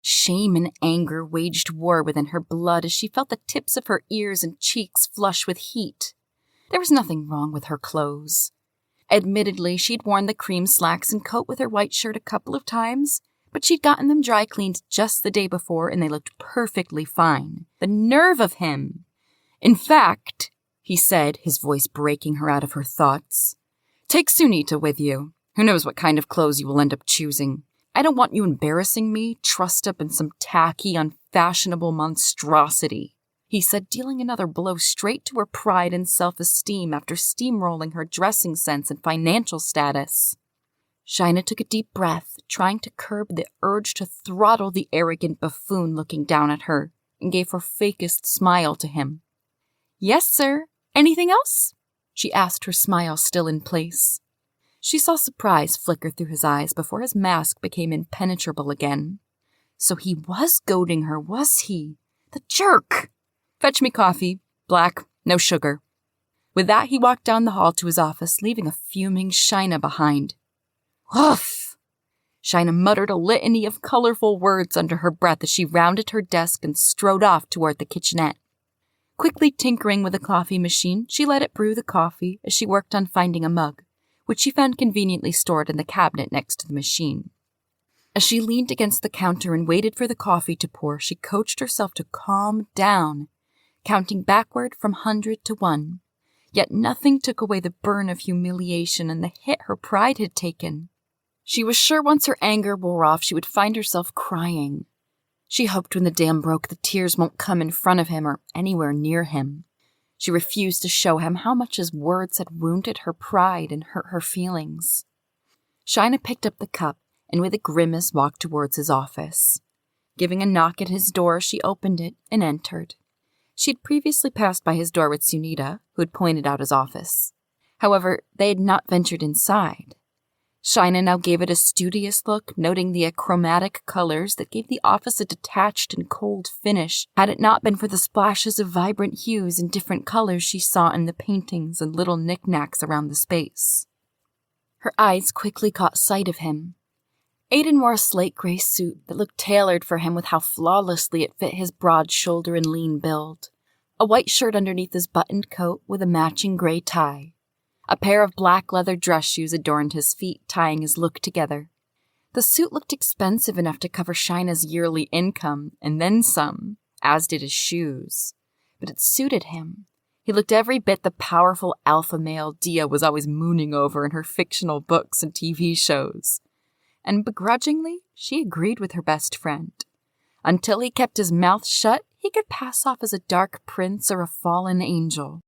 Shame and anger waged war within her blood as she felt the tips of her ears and cheeks flush with heat. There was nothing wrong with her clothes. Admittedly, she'd worn the cream slacks and coat with her white shirt a couple of times, but she'd gotten them dry cleaned just the day before and they looked perfectly fine. The nerve of him! In fact, he said, his voice breaking her out of her thoughts, take Sunita with you. Who knows what kind of clothes you will end up choosing. I don't want you embarrassing me, trussed up in some tacky, unfashionable monstrosity, he said, dealing another blow straight to her pride and self-esteem after steamrolling her dressing sense and financial status. Shyna took a deep breath, trying to curb the urge to throttle the arrogant buffoon looking down at her, and gave her fakest smile to him. Yes, sir. Anything else? She asked, her smile still in place. She saw surprise flicker through his eyes before his mask became impenetrable again. So he was goading her, was he? The jerk! Fetch me coffee. Black, no sugar. With that, he walked down the hall to his office, leaving a fuming Shyna behind. Woof! Shyna muttered a litany of colorful words under her breath as she rounded her desk and strode off toward the kitchenette. Quickly tinkering with the coffee machine, she let it brew the coffee as she worked on finding a mug, which she found conveniently stored in the cabinet next to the machine. As she leaned against the counter and waited for the coffee to pour, she coached herself to calm down, counting backward from 100 to 1. Yet nothing took away the burn of humiliation and the hit her pride had taken. She was sure once her anger wore off, she would find herself crying. She hoped when the dam broke, the tears won't come in front of him or anywhere near him. She refused to show him how much his words had wounded her pride and hurt her feelings. Shyna picked up the cup and with a grimace walked towards his office. Giving a knock at his door, she opened it and entered. She had previously passed by his door with Sunita, who had pointed out his office. However, they had not ventured inside. Shyna now gave it a studious look, noting the achromatic colors that gave the office a detached and cold finish, had it not been for the splashes of vibrant hues and different colors she saw in the paintings and little knickknacks around the space. Her eyes quickly caught sight of him. Aiden wore a slate gray suit that looked tailored for him with how flawlessly it fit his broad shoulder and lean build, a white shirt underneath his buttoned coat with a matching gray tie. A pair of black leather dress shoes adorned his feet, tying his look together. The suit looked expensive enough to cover Shyna's yearly income, and then some, as did his shoes. But it suited him. He looked every bit the powerful alpha male Dia was always mooning over in her fictional books and TV shows. And begrudgingly, she agreed with her best friend. Until he kept his mouth shut, he could pass off as a dark prince or a fallen angel.